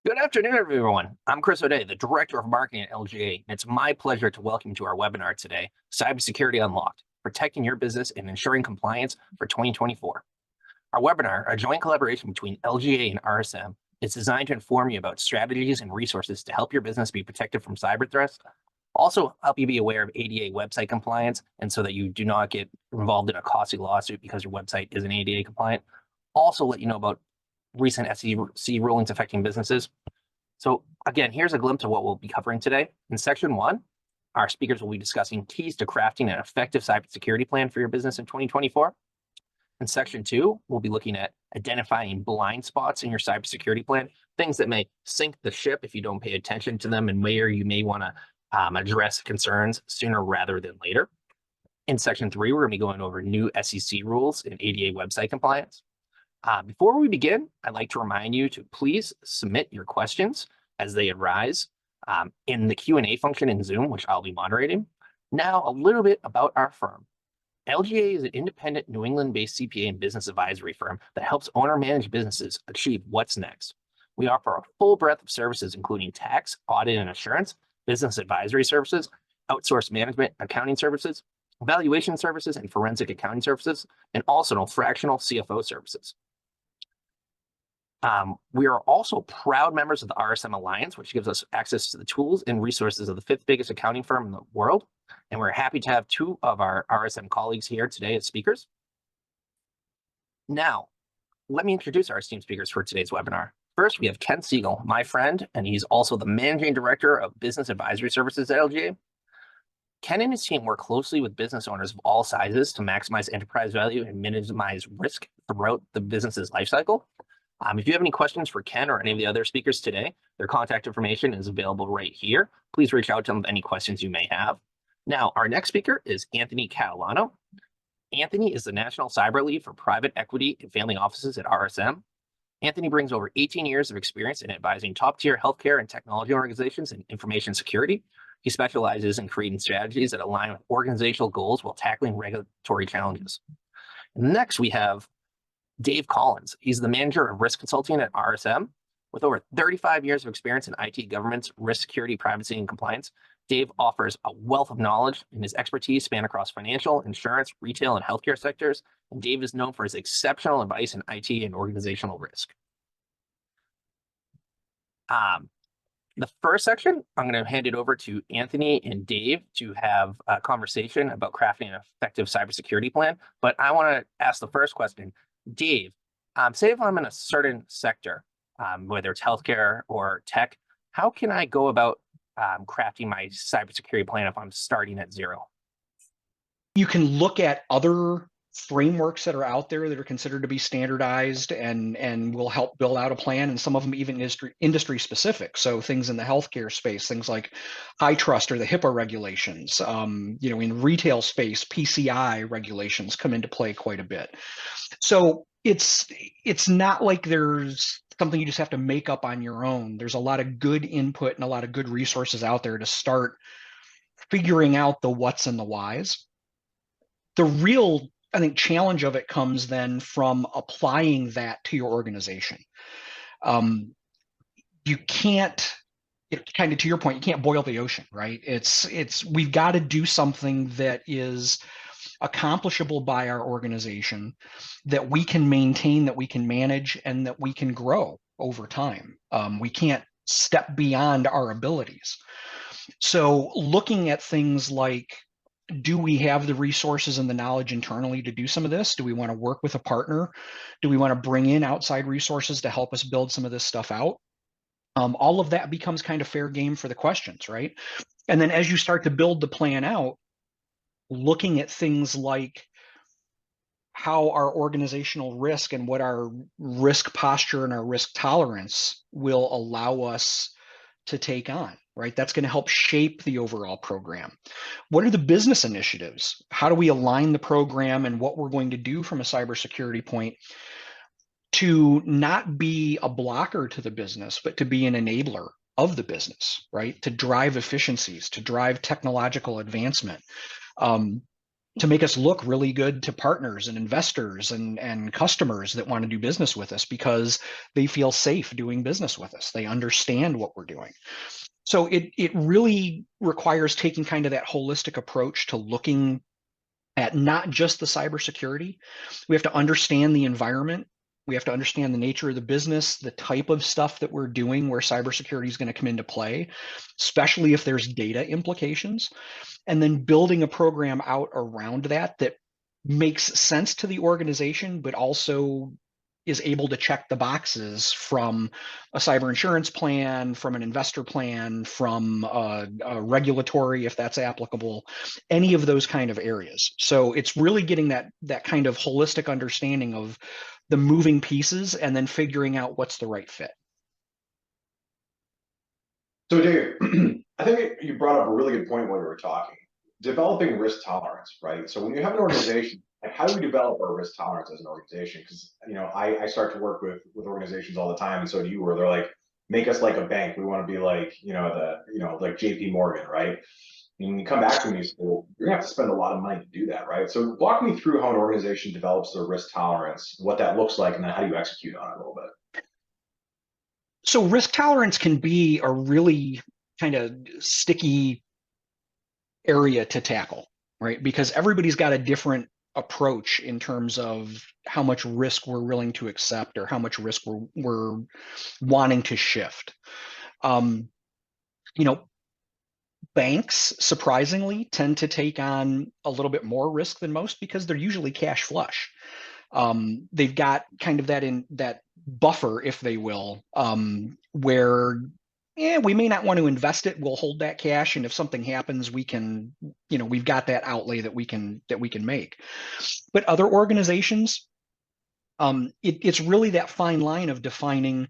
Good afternoon, everyone. I'm Chris O'Day, the Director of Marketing at LGA, and it's my pleasure to welcome you to our webinar today, Cybersecurity Unlocked, Protecting Your Business and Ensuring Compliance for 2024. Our webinar, a joint collaboration between LGA and RSM, is designed to inform you about strategies and resources to help your business be protected from cyber threats, also help you be aware of ADA website compliance, and so that you do not get involved in a costly lawsuit because your website isn't ADA compliant, also let you know about recent SEC rulings affecting businesses. So again, here's a glimpse of what we'll be covering today. In section 1, our speakers will be discussing keys to crafting an effective cybersecurity plan for your business in 2024. In section 2, we'll be looking at identifying blind spots in your cybersecurity plan, things that may sink the ship if you don't pay attention to them and where you may want to address concerns sooner rather than later. In section 3, we're going to be going over new SEC rules in ADA website compliance. Before we begin, I'd like to remind you to please submit your questions as they arise in the Q&A function in Zoom, which I'll be moderating. Now, a little bit about our firm. LGA is an independent New England-based CPA and business advisory firm that helps owner-managed businesses achieve what's next. We offer a full breadth of services, including tax, audit and assurance, business advisory services, outsourced management, accounting services, valuation services, and forensic accounting services, and also fractional CFO services. We are also proud members of the RSM Alliance, which gives us access to the tools and resources of the 5th biggest accounting firm in the world. And we're happy to have 2 of our RSM colleagues here today as speakers. Now, let me introduce our esteemed speakers for today's webinar. First, we have Ken Siegel, my friend, and he's also the Managing Director of Business Advisory Services at LGA. Ken and his team work closely with business owners of all sizes to maximize enterprise value and minimize risk throughout the business's lifecycle. If you have any questions for Ken or any of the other speakers today, their contact information is available right here. Please reach out to them with any questions you may have. Now, our next speaker is Anthony Catalano. Anthony is the National Cyber Lead for Private Equity and Family Offices at RSM. Anthony brings over 18 years of experience in advising top-tier healthcare and technology organizations in information security. He specializes in creating strategies that align with organizational goals while tackling regulatory challenges. Next, we have Dave Collins. He's the Manager of Risk Consulting at RSM. With over 35 years of experience in IT governance, risk security, privacy, and compliance, Dave offers a wealth of knowledge, and his expertise span across financial, insurance, retail, and healthcare sectors. And Dave is known for his exceptional advice in IT and organizational risk. The first section, I'm going to hand it over to Anthony and Dave to have a conversation about crafting an effective cybersecurity plan. But I want to ask the first question. Dave, say if I'm in a certain sector, whether it's healthcare or tech, how can I go about crafting my cybersecurity plan if I'm starting at zero? You can look at other frameworks that are out there that are considered to be standardized and will help build out a plan, and some of them even industry specific. So things in the healthcare space, things like HITRUST or the HIPAA regulations. In retail space, PCI regulations come into play quite a bit. So it's not like there's something you just have to make up on your own. There's a lot of good input and a lot of good resources out there to start figuring out the what's and the whys. The real, I think, challenge of it comes then from applying that to your organization. You can't, kind of to your point, you can't boil the ocean, right? We've got to do something that is accomplishable by our organization, that we can maintain, that we can manage, and that we can grow over time. We can't step beyond our abilities. So looking at things like, do we have the resources and the knowledge internally to do some of this? Do we want to work with a partner? Do we want to bring in outside resources to help us build some of this stuff out? All of that becomes kind of fair game for the questions, right? And then as you start to build the plan out, looking at things like how our organizational risk and what our risk posture and our risk tolerance will allow us to take on, right? That's going to help shape the overall program. What are the business initiatives? How do we align the program and what we're going to do from a cybersecurity point to not be a blocker to the business, but to be an enabler of the business, right? To drive efficiencies, to drive technological advancement. to make us look really good to partners and investors and customers that want to do business with us because they feel safe doing business with us. They understand what we're doing. So it really requires taking kind of that holistic approach to looking at not just the cybersecurity. We have to understand the environment. We have to understand the nature of the business, the type of stuff that we're doing where cybersecurity is going to come into play, especially if there's data implications, and then building a program out around that that makes sense to the organization, but also is able to check the boxes from a cyber insurance plan, from an investor plan, from a regulatory, if that's applicable, any of those kind of areas. So it's really getting that kind of holistic understanding of the moving pieces and then figuring out what's the right fit. So Dave, I think you brought up a really good point while you were talking. Developing risk tolerance, right? So when you have an organization, like how do we develop our risk tolerance as an organization? Because I start to work with organizations all the time, and so do you, where they're like, make us like a bank. We want to be like, like JP Morgan, right? And when you come back to me, you say, well, you're gonna have to spend a lot of money to do that, right? So walk me through how an organization develops their risk tolerance, what that looks like, and then how do you execute on it a little bit? So risk tolerance can be a really kind of sticky area to tackle, right? Because everybody's got a different approach in terms of how much risk we're willing to accept or how much risk we're wanting to shift. Um, you know, banks surprisingly tend to take on a little bit more risk than most because they're usually cash flush. They've got kind of that buffer, if they will, where we may not want to invest it. We'll hold that cash, and if something happens, we can, we've got that outlay that we can make. But other organizations, it's really that fine line of defining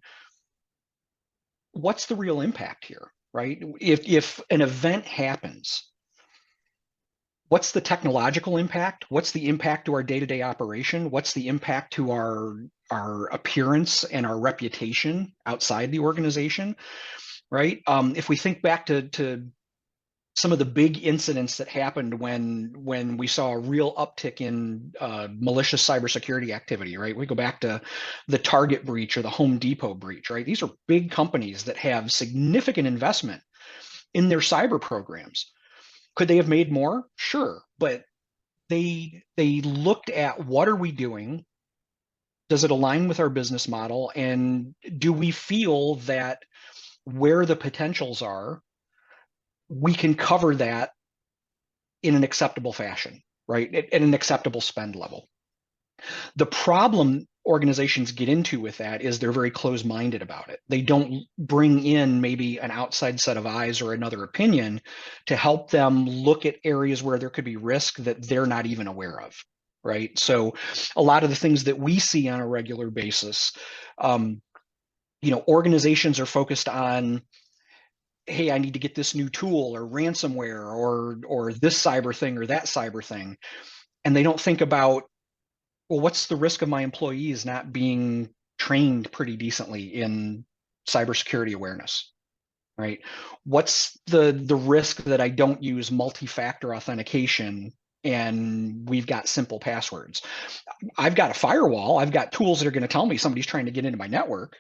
what's the real impact here, right? If an event happens, what's the technological impact? What's the impact to our day-to-day operation? What's the impact to our appearance and our reputation outside the organization, right? If we think back to some of the big incidents that happened when we saw a real uptick in malicious cybersecurity activity, right? We go back to the Target breach or the Home Depot breach, right? These are big companies that have significant investment in their cyber programs. Could they have made more? Sure, but they looked at what are we doing? Does it align with our business model? And do we feel that where the potentials are, we can cover that in an acceptable fashion, right? At an acceptable spend level. The problem organizations get into with that is they're very closed-minded about it. They don't bring in maybe an outside set of eyes or another opinion to help them look at areas where there could be risk that they're not even aware of, right? So a lot of the things that we see on a regular basis, organizations are focused on, hey, I need to get this new tool or ransomware or this cyber thing or that cyber thing. And they don't think about, well, what's the risk of my employees not being trained pretty decently in cybersecurity awareness, right? What's the risk that I don't use multi-factor authentication and we've got simple passwords? I've got a firewall. I've got tools that are going to tell me somebody's trying to get into my network.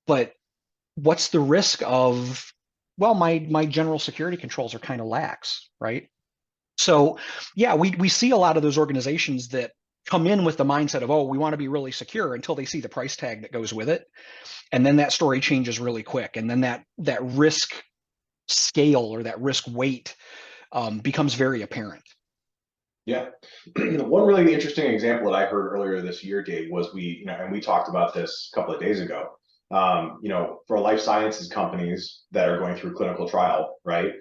But what's the risk of, well, my general security controls are kind of lax, right? So yeah, we see a lot of those organizations that come in with the mindset of, oh, we want to be really secure until they see the price tag that goes with it. And then that story changes really quick. And then that risk scale or that risk weight becomes very apparent. Yeah. One really interesting example that I heard earlier this year, Dave, was and we talked about this a couple of days ago. For life sciences companies that are going through clinical trial, right?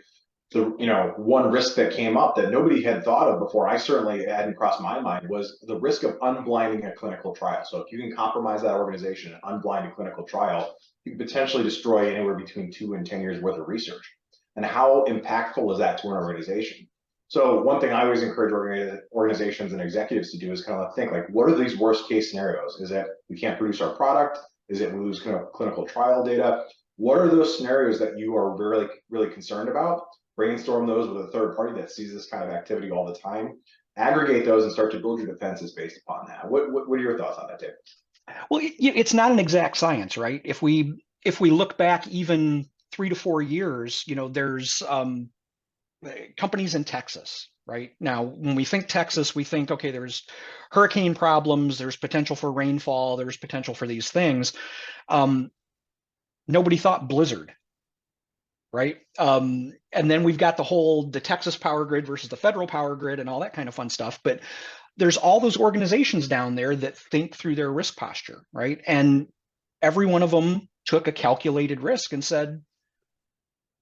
One risk that came up that nobody had thought of before, I certainly hadn't crossed my mind, was the risk of unblinding a clinical trial. So if you can compromise that organization and unblind a clinical trial, you can potentially destroy anywhere between 2 and 10 years worth of research. And how impactful is that to an organization? So one thing I always encourage organizations and executives to do is kind of think like, what are these worst case scenarios? Is it we can't produce our product? Is it we lose clinical trial data? What are those scenarios that you are really, really concerned about? brainstorm those with a third party that sees this kind of activity all the time, aggregate those and start to build your defenses based upon that. What are your thoughts on that, Dave? Well, it's not an exact science, right? If we look back even 3 to 4 years, there's companies in Texas, right? Now, when we think Texas, we think, okay, there's hurricane problems, there's potential for rainfall, there's potential for these things. Nobody thought blizzard, right? And then we've got the Texas power grid versus the federal power grid and all that kind of fun stuff. But there's all those organizations down there that think through their risk posture, right? And every one of them took a calculated risk and said,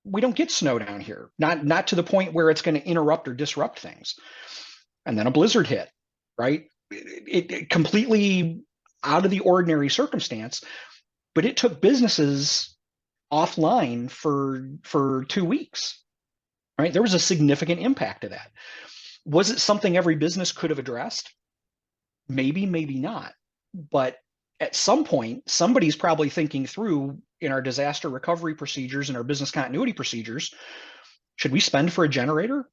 we don't get snow down here, not to the point where it's going to interrupt or disrupt things. And then a blizzard hit, right? It completely out of the ordinary circumstance, but it took businesses offline for 2 weeks, right? There was a significant impact to that. Was it something every business could have addressed? Maybe, maybe not. But at some point, somebody's probably thinking through in our disaster recovery procedures and our business continuity procedures, should we spend for a generator?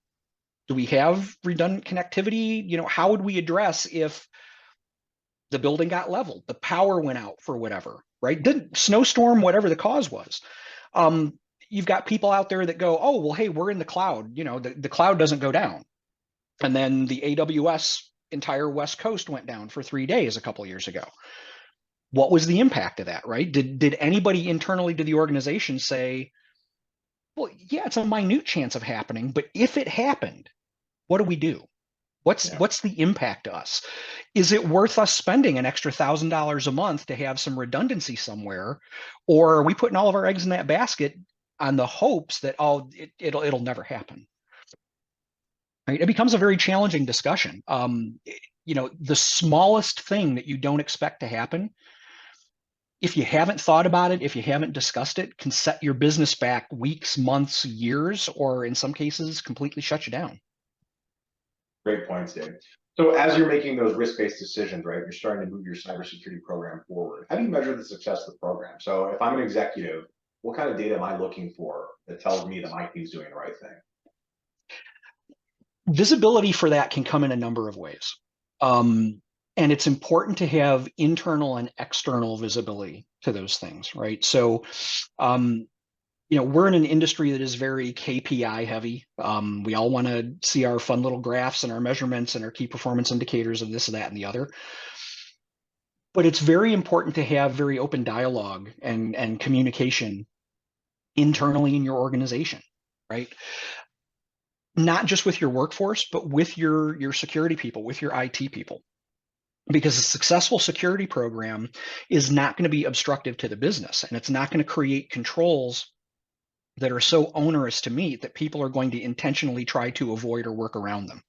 Do we have redundant connectivity? How would we address if the building got leveled, the power went out for whatever, right? Snowstorm, whatever the cause was. You've got people out there that go, oh, well, hey, we're in the cloud. The cloud doesn't go down. And then the AWS entire West Coast went down for 3 days a couple of years ago. What was the impact of that, right? Did anybody internally to the organization say, well, yeah, it's a minute chance of happening, but if it happened, what do we do? What's the impact to us? Is it worth us spending an extra $1,000 a month to have some redundancy somewhere, or are we putting all of our eggs in that basket on the hopes that it'll never happen? Right? It becomes a very challenging discussion. The smallest thing that you don't expect to happen, if you haven't thought about it, if you haven't discussed it, can set your business back weeks, months, years, or in some cases, completely shut you down. Great points, Dave. So as you're making those risk-based decisions, right, you're starting to move your cybersecurity program forward. How do you measure the success of the program? So if I'm an executive, what kind of data am I looking for that tells me that my team's doing the right thing? Visibility for that can come in a number of ways. And it's important to have internal and external visibility to those things, right? So, we're in an industry that is very KPI heavy. We all want to see our fun little graphs and our measurements and our key performance indicators of this, that, and the other. But it's very important to have very open dialogue and communication internally in your organization, right? Not just with your workforce, but with your security people, with your IT people. Because a successful security program is not going to be obstructive to the business, and it's not going to create controls that are so onerous to meet that people are going to intentionally try to avoid or work around them.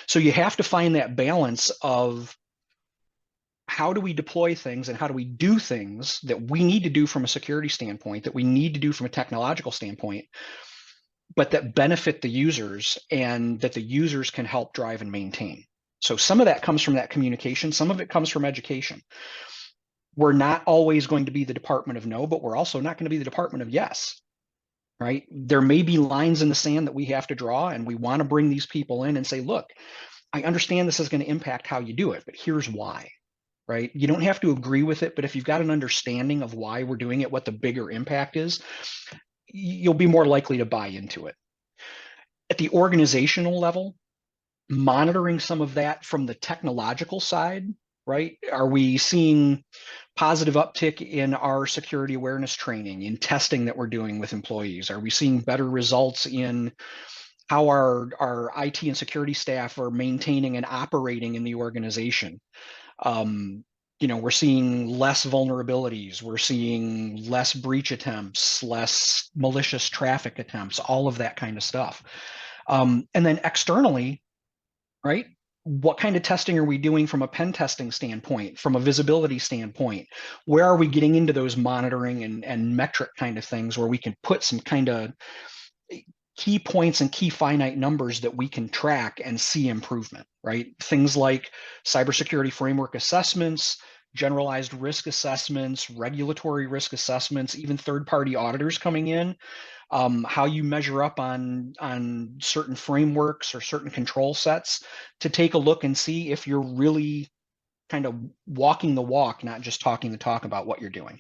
So you have to find that balance of how do we deploy things and how do we do things that we need to do from a security standpoint, that we need to do from a technological standpoint, but that benefit the users and that the users can help drive and maintain. So some of that comes from that communication. Some of it comes from education. We're not always going to be the department of no, but we're also not going to be the department of yes, right? There may be lines in the sand that we have to draw, and we want to bring these people in and say, look, I understand this is going to impact how you do it, but here's why, right? You don't have to agree with it, but if you've got an understanding of why we're doing it, what the bigger impact is, you'll be more likely to buy into it. At the organizational level, monitoring some of that from the technological side, right? Are we seeing positive uptick in our security awareness training, in testing that we're doing with employees? Are we seeing better results in how our IT and security staff are maintaining and operating in the organization? We're seeing less vulnerabilities. We're seeing less breach attempts, less malicious traffic attempts, all of that kind of stuff. And then externally, right? What kind of testing are we doing from a pen testing standpoint, from a visibility standpoint? Where are we getting into those monitoring and metric kind of things where we can put some kind of key points and key finite numbers that we can track and see improvement, right? Things like cybersecurity framework assessments, generalized risk assessments, regulatory risk assessments, even third-party auditors coming in, how you measure up on certain frameworks or certain control sets to take a look and see if you're really kind of walking the walk, not just talking the talk about what you're doing.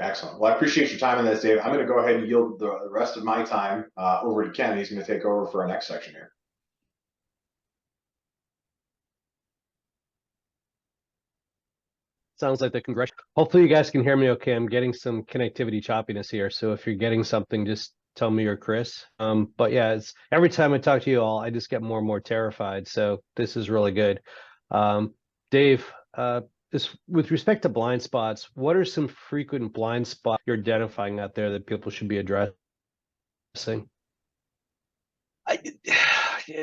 Excellent. Well, I appreciate your time on this, Dave. I'm going to go ahead and yield the rest of my time over to Ken. He's going to take over for our next section here. Sounds like the congressional. Hopefully you guys can hear me okay. I'm getting some connectivity choppiness here. So if you're getting something, just tell me or Chris. But yeah, it's every time I talk to you all, I just get more and more terrified. So this is really good. Dave, with respect to blind spots, what are some frequent blind spots you're identifying out there that people should be addressing?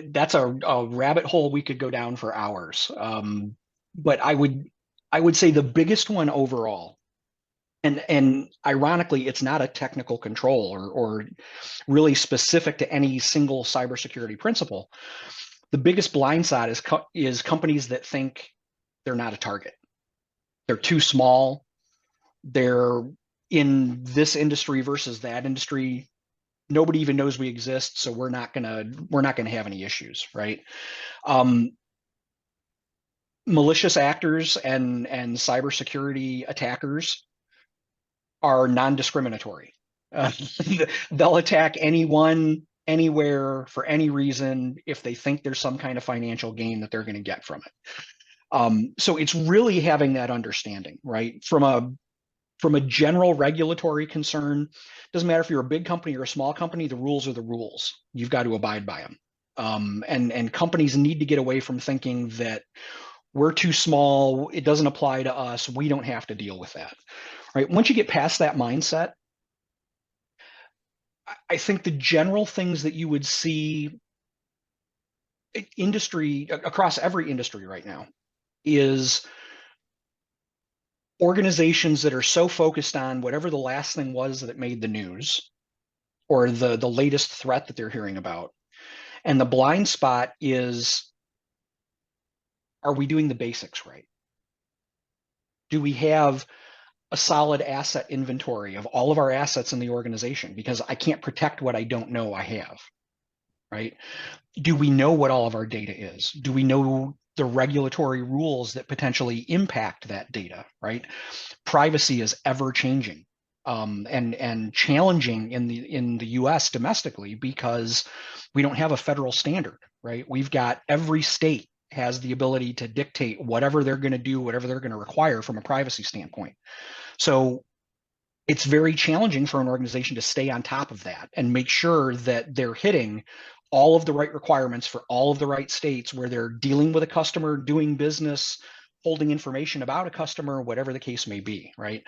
That's a rabbit hole we could go down for hours. But I would say the biggest one overall, and ironically, it's not a technical control or really specific to any single cybersecurity principle. The biggest blind side is companies that think they're not a target. They're too small. They're in this industry versus that industry. Nobody even knows we exist, so we're not gonna have any issues, right? Malicious actors and cybersecurity attackers are non-discriminatory. They'll attack anyone, anywhere, for any reason if they think there's some kind of financial gain that they're going to get from it. So it's really having that understanding, right? From a general regulatory concern, doesn't matter if you're a big company or a small company, the rules are the rules. You've got to abide by them. And companies need to get away from thinking that we're too small, it doesn't apply to us, we don't have to deal with that. Right? Once you get past that mindset, I think the general things that you would see industry across every industry right now is organizations that are so focused on whatever the last thing was that made the news or the latest threat that they're hearing about. And the blind spot is, are we doing the basics right? Do we have a solid asset inventory of all of our assets in the organization? Because I can't protect what I don't know I have, right? Do we know what all of our data is? Do we know the regulatory rules that potentially impact that data, right? Privacy is ever changing and challenging in the US domestically because we don't have a federal standard, right? We've got every state has the ability to dictate whatever they're going to do, whatever they're going to require from a privacy standpoint. So it's very challenging for an organization to stay on top of that and make sure that they're hitting all of the right requirements for all of the right states where they're dealing with a customer, doing business, holding information about a customer, whatever the case may be, right?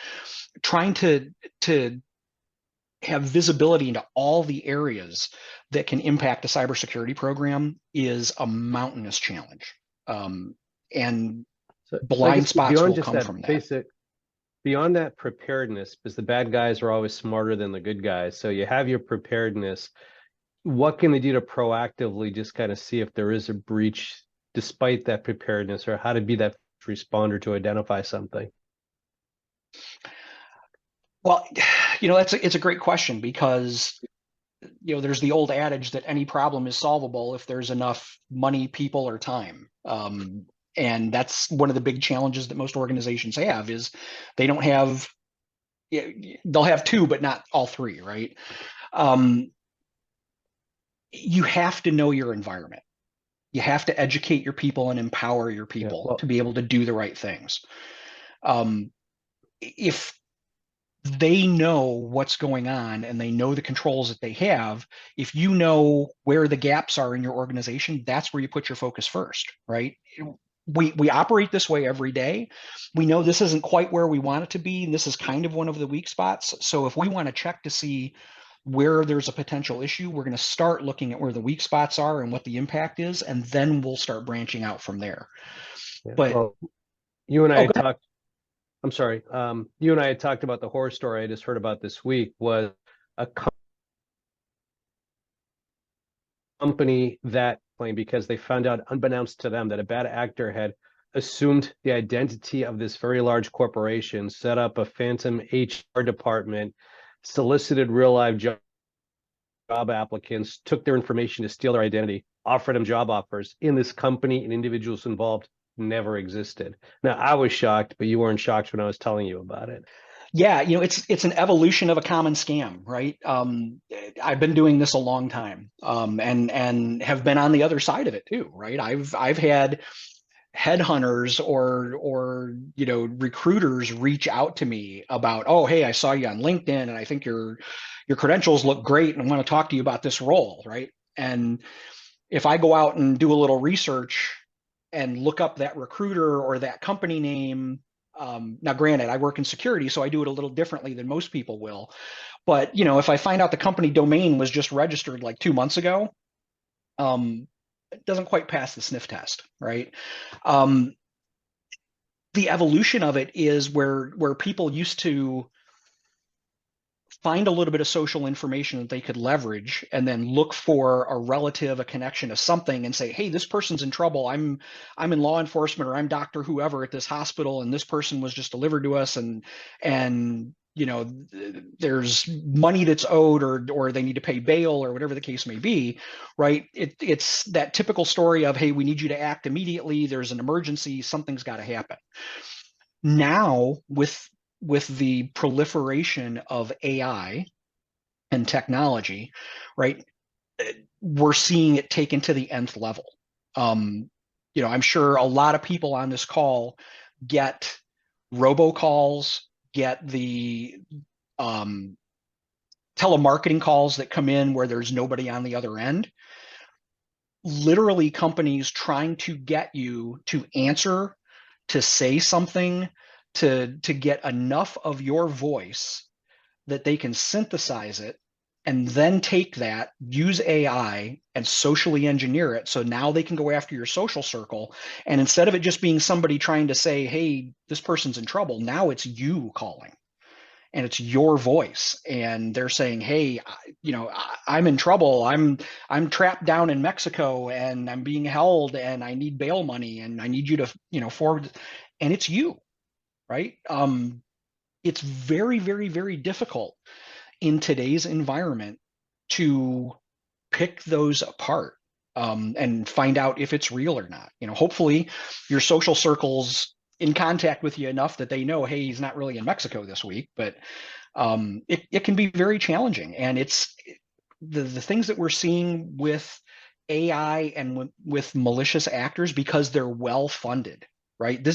Trying to have visibility into all the areas that can impact a cybersecurity program is a mountainous challenge. And blind spots will come from that. Beyond that preparedness, because the bad guys are always smarter than the good guys. So you have your preparedness. What can they do to proactively just kind of see if there is a breach despite that preparedness, or how to be that responder to identify something? Well, it's a great question because, there's the old adage that any problem is solvable if there's enough money, people, or time. And that's one of the big challenges that most organizations have is they don't have, they'll have two, but not all three, right? You have to know your environment. You have to educate your people and empower your people to be able to do the right things. If they know what's going on and they know the controls that they have, if you know where the gaps are in your organization, that's where you put your focus first, right? We operate this way every day. We know this isn't quite where we want it to be, and this is kind of one of the weak spots. So if we want to check to see where there's a potential issue, we're going to start looking at where the weak spots are and what the impact is, and then we'll start branching out from there. Yeah, but well, you and I had talked. I'm sorry. You and I had talked about the horror story I just heard about this week. Was a company that claimed because they found out unbeknownst to them that a bad actor had assumed the identity of this very large corporation, set up a phantom HR department, solicited real live job applicants, took their information to steal their identity, offered them job offers in this company, and individuals involved never existed. Now, I was shocked, but you weren't shocked when I was telling you about it. Yeah, it's an evolution of a common scam, right? I've been doing this a long time, and have been on the other side of it too, right? I've had headhunters or recruiters reach out to me about, oh, hey, I saw you on LinkedIn and I think your credentials look great and I want to talk to you about this role, right? And if I go out and do a little research and look up that recruiter or that company name, now granted, I work in security, so I do it a little differently than most people will. But if I find out the company domain was just registered like 2 months ago, it doesn't quite pass the sniff test, right? The evolution of it is where people used to find a little bit of social information that they could leverage and then look for a relative, a connection to something and say, hey, this person's in trouble. I'm in law enforcement, or I'm Dr. whoever at this hospital, and this person was just delivered to us, and there's money that's owed, or they need to pay bail, or whatever the case may be, right? It's that typical story of, hey, we need you to act immediately. There's an emergency. Something's got to happen. Now, with the proliferation of AI and technology, right, we're seeing it taken to the nth level. I'm sure a lot of people on this call get robocalls, get the telemarketing calls that come in where there's nobody on the other end. Literally, companies trying to get you to answer, to say something, to get enough of your voice that they can synthesize it and then take that, use AI and socially engineer it. So now they can go after your social circle. And instead of it just being somebody trying to say, hey, this person's in trouble, now it's you calling and it's your voice. And they're saying, hey, I'm in trouble. I'm trapped down in Mexico and I'm being held and I need bail money and I need you to, forward. And it's you. Right? It's very, very, very difficult in today's environment to pick those apart and find out if it's real or not. Hopefully your social circle's in contact with you enough that they know, hey, he's not really in Mexico this week, but it can be very challenging. And it's the things that we're seeing with AI and with malicious actors, because they're well funded. Right.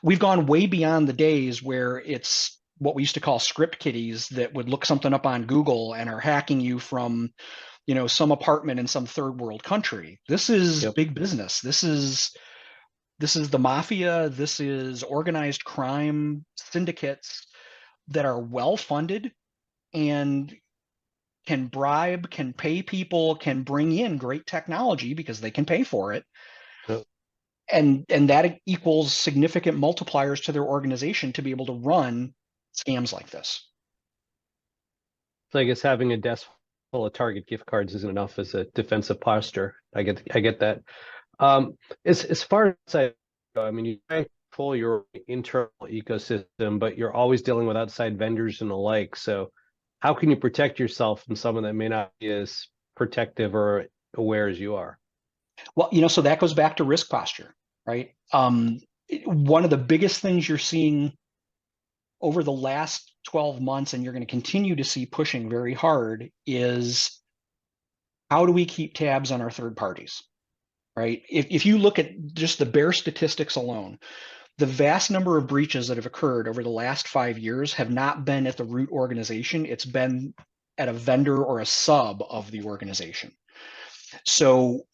We've gone way beyond the days where it's what we used to call script kiddies that would look something up on Google and are hacking you from, some apartment in some third world country. This is big business. This is the mafia. This is organized crime syndicates that are well funded and can bribe, can pay people, can bring in great technology because they can pay for it. Yep. And that equals significant multipliers to their organization to be able to run scams like this. So I guess having a desk full of Target gift cards isn't enough as a defensive posture. I get that. As far as I mean, you try to control your internal ecosystem, but you're always dealing with outside vendors and the like. So how can you protect yourself from someone that may not be as protective or aware as you are? Well, so that goes back to risk posture, right? One of the biggest things you're seeing over the last 12 months, and you're going to continue to see pushing very hard, is how do we keep tabs on our third parties, right? If you look at just the bare statistics alone, the vast number of breaches that have occurred over the last 5 years have not been at the root organization. It's been at a vendor or a sub of the organization. So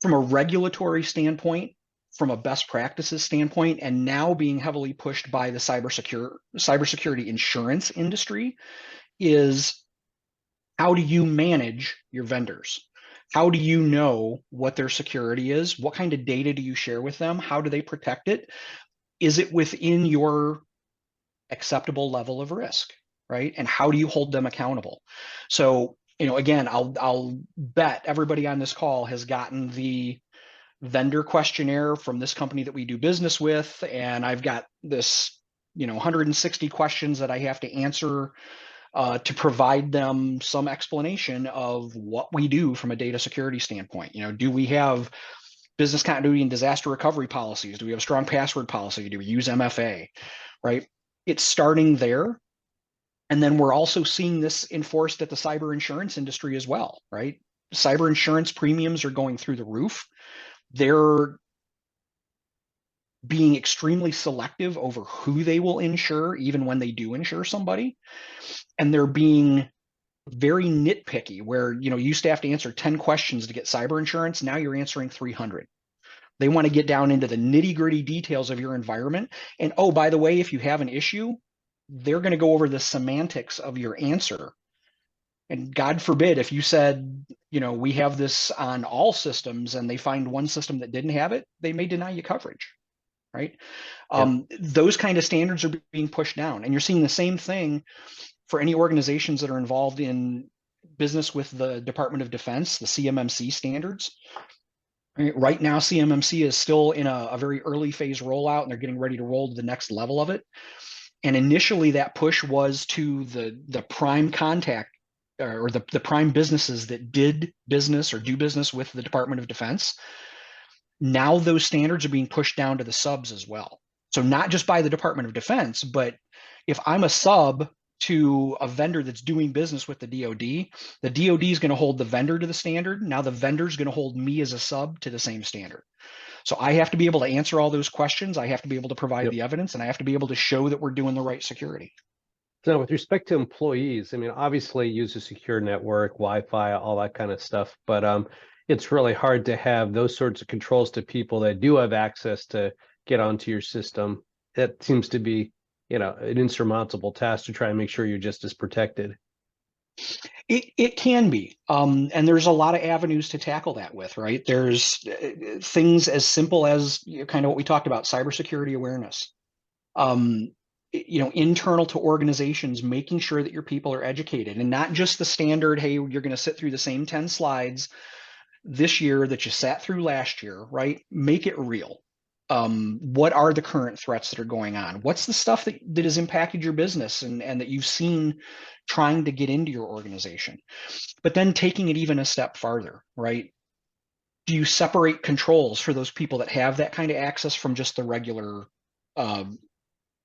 from a regulatory standpoint, from a best practices standpoint, and now being heavily pushed by the cybersecurity insurance industry, is how do you manage your vendors? How do you know what their security is? What kind of data do you share with them? How do they protect it? Is it within your acceptable level of risk, right? And how do you hold them accountable? So again, I'll bet everybody on this call has gotten the vendor questionnaire from this company that we do business with, and I've got this 160 questions that I have to answer to provide them some explanation of what we do from a data security standpoint. Do we have business continuity and disaster recovery policies? Do we have a strong password policy? Do we use MFA? Right? It's starting there. And then we're also seeing this enforced at the cyber insurance industry as well, right? Cyber insurance premiums are going through the roof. They're being extremely selective over who they will insure, even when they do insure somebody. And they're being very nitpicky, where you used to have to answer 10 questions to get cyber insurance. Now you're answering 300. They want to get down into the nitty-gritty details of your environment. And oh, by the way, if you have an issue, they're going to go over the semantics of your answer. And God forbid if you said, we have this on all systems, and they find one system that didn't have it, they may deny you coverage, right? Yep. Those kind of standards are being pushed down. And you're seeing the same thing for any organizations that are involved in business with the Department of Defense, the CMMC standards. Right now, CMMC is still in a very early phase rollout, and they're getting ready to roll to the next level of it. And initially, that push was to the prime contact or the prime businesses that did business or do business with the Department of Defense. Now those standards are being pushed down to the subs as well. So not just by the Department of Defense, but if I'm a sub to a vendor that's doing business with the DoD is going to hold the vendor to the standard. Now the vendor is going to hold me as a sub to the same standard. So I have to be able to answer all those questions. I have to be able to provide the evidence, and I have to be able to show that we're doing the right security. Now, with respect to employees, I mean, obviously use a secure network, Wi-Fi, all that kind of stuff, but it's really hard to have those sorts of controls to people that do have access to get onto your system. That seems to be, an insurmountable task to try and make sure you're just as protected. It can be, and there's a lot of avenues to tackle that with, right? There's things as simple as kind of what we talked about, cybersecurity awareness. Internal to organizations, making sure that your people are educated, and not just the standard, hey, you're going to sit through the same 10 slides this year that you sat through last year, right? Make it real. What are the current threats that are going on? What's the stuff that has impacted your business and that you've seen trying to get into your organization? But then taking it even a step farther, right? Do you separate controls for those people that have that kind of access from just the regular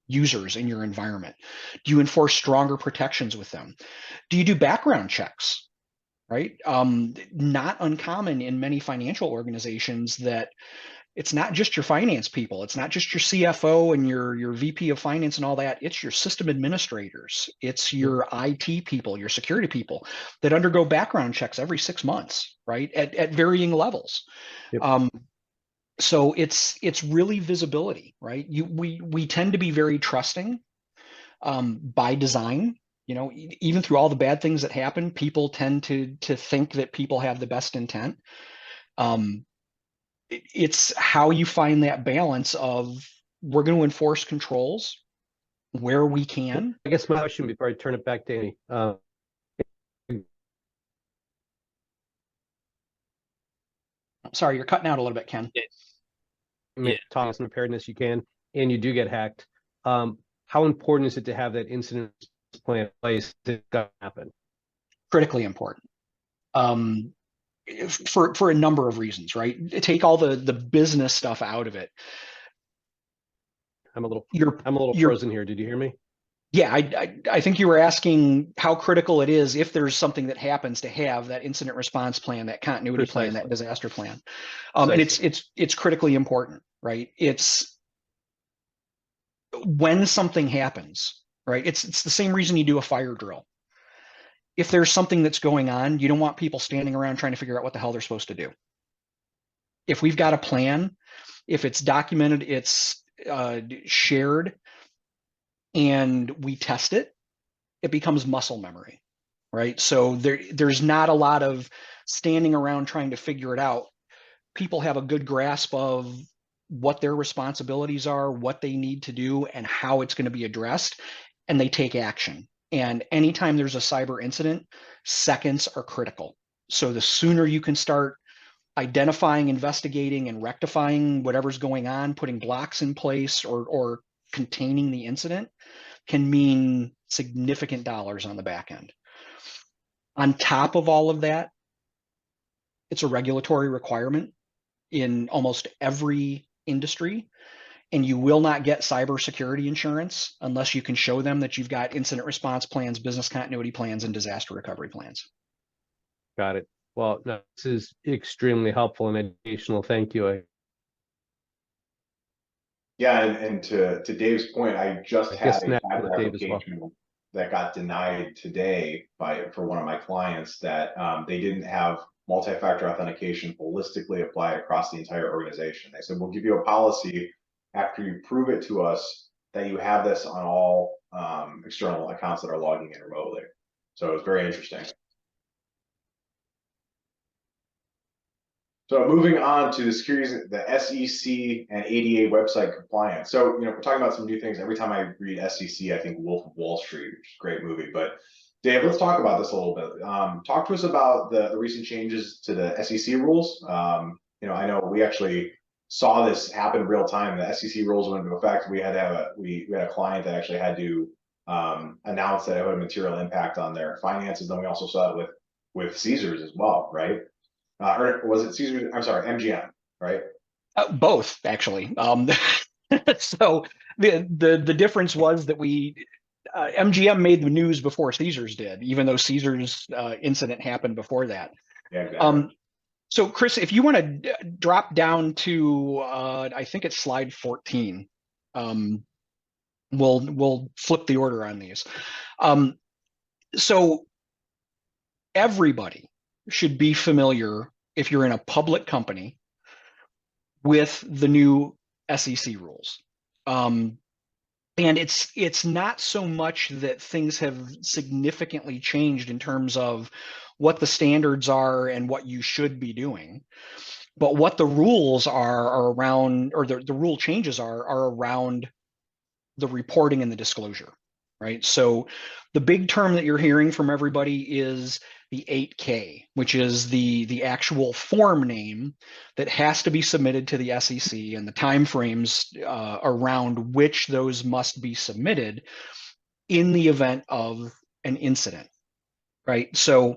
users in your environment? Do you enforce stronger protections with them? Do you do background checks, right? Not uncommon in many financial organizations that it's not just your finance people. It's not just your CFO and your VP of finance and all that. It's your system administrators. It's your IT people, your security people that undergo background checks every 6 months, right? At varying levels. Yep. So it's really visibility, right? We tend to be very trusting by design. Even through all the bad things that happen, people tend to think that people have the best intent. It's how you find that balance of, we're going to enforce controls where we can. I guess my question before I turn it back to Amy. Sorry, you're cutting out a little bit, Ken. Talk some preparedness you can, and you do get hacked. How important is it to have that incident plan in place to happen? Critically important. For a number of reasons, right? Take all the business stuff out of it. I'm a little frozen here. Did you hear me? Yeah, I think you were asking how critical it is, if there's something that happens, to have that incident response plan, that continuity plan, that disaster plan. And it's critically important, right? It's when something happens, right? It's the same reason you do a fire drill. If there's something that's going on, you don't want people standing around trying to figure out what the hell they're supposed to do. If we've got a plan, if it's documented, it's shared, and we test it, it becomes muscle memory, right? So there's not a lot of standing around trying to figure it out. People have a good grasp of what their responsibilities are, what they need to do, and how it's going to be addressed, and they take action. And anytime there's a cyber incident, seconds are critical. So the sooner you can start identifying, investigating, and rectifying whatever's going on, putting blocks in place or containing the incident can mean significant dollars on the back end. On top of all of that, it's a regulatory requirement in almost every industry, and you will not get cybersecurity insurance unless you can show them that you've got incident response plans, business continuity plans, and disaster recovery plans. Got it. Well, no, this is extremely helpful and educational. Thank you. Yeah, and to Dave's point, I just I had guess a now cyber with Dave as well. application that got denied today for one of my clients that they didn't have multi-factor authentication holistically applied across the entire organization. They said, we'll give you a policy after you prove it to us that you have this on all external accounts that are logging in remotely. So it's very interesting. So moving on to the securities, the SEC and ADA website compliance. So, we're talking about some new things. Every time I read SEC, I think Wolf of Wall Street, which is a great movie. But Dave, let's talk about this a little bit. Talk to us about the recent changes to the SEC rules. I know we actually saw this happen real time. The SEC rules went into effect. We had to have we had a client that actually had to announce that it had a material impact on their finances. Then we also saw it with Caesars as well, right? Or was it Caesar? I'm sorry, MGM, right? Both, actually. So the difference was that MGM made the news before Caesars did, even though Caesars incident happened before that. Yeah, exactly. So Chris, if you want to drop down to I think it's slide 14, we'll flip the order on these. So everybody should be familiar, if you're in a public company, with the new SEC rules. And it's not so much that things have significantly changed in terms of what the standards are and what you should be doing, but what the rules are around, or the rule changes are around the reporting and the disclosure, right? So the big term that you're hearing from everybody is the 8K, which is the actual form name that has to be submitted to the SEC, and the timeframes around which those must be submitted in the event of an incident, right? So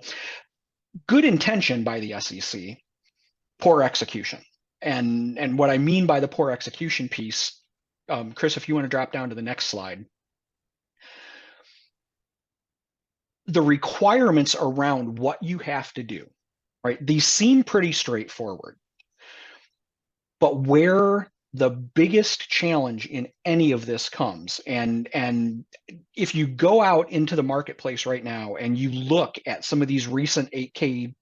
good intention by the SEC, poor execution. And what I mean by the poor execution piece, Chris, if you want to drop down to the next slide. The requirements around what you have to do, right? These seem pretty straightforward, but where the biggest challenge in any of this comes, and if you go out into the marketplace right now and you look at some of these recent 8K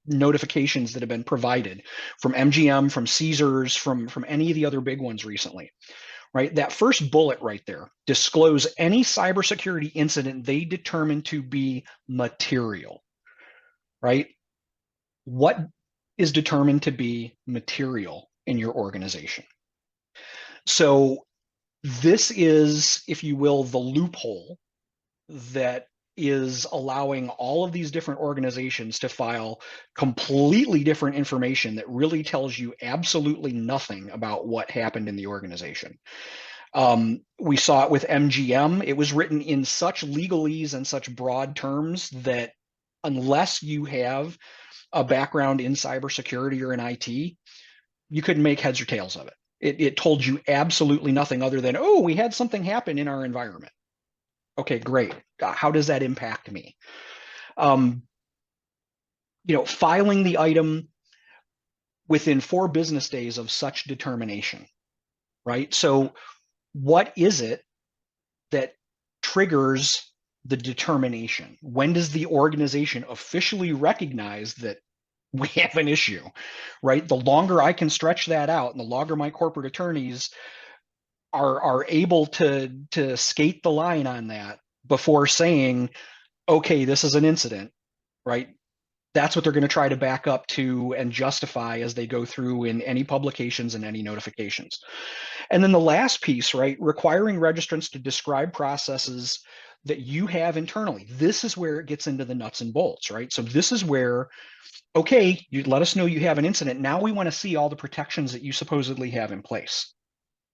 notifications that have been provided from MGM, from Caesars, from any of the other big ones recently, right? That first bullet right there, disclose any cybersecurity incident they determine to be material, right? What is determined to be material in your organization? So this is, if you will, the loophole that is allowing all of these different organizations to file completely different information that really tells you absolutely nothing about what happened in the organization. We saw it with MGM. It was written in such legalese and such broad terms that unless you have a background in cybersecurity or in IT, you couldn't make heads or tails of it. It told you absolutely nothing other than, oh, we had something happen in our environment. Okay, great. How does that impact me? Filing the item within 4 business days of such determination, right? So what is it that triggers the determination? When does the organization officially recognize that we have an issue, right? The longer I can stretch that out, and the longer my corporate attorneys are able to skate the line on that before saying, okay, this is an incident, right? That's what they're going to try to back up to and justify as they go through in any publications and any notifications. And then the last piece, right, requiring registrants to describe processes that you have internally. This is where it gets into the nuts and bolts, right? So this is where, okay, you let us know you have an incident. Now we want to see all the protections that you supposedly have in place,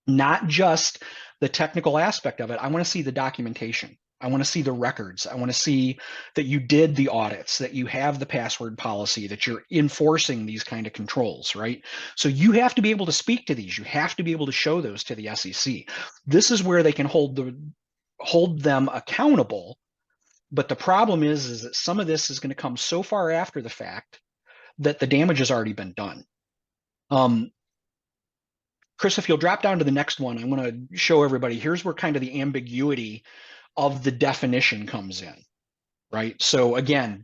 not just the technical aspect of it. I want to see the documentation. I want to see the records. I want to see that you did the audits, that you have the password policy, that you're enforcing these kind of controls, right? So you have to be able to speak to these. You have to be able to show those to the SEC. This is where they can hold them accountable. But the problem is that some of this is going to come so far after the fact that the damage has already been done. Chris, if you'll drop down to the next one, I'm going to show everybody, here's where kind of the ambiguity of the definition comes in, right? So again,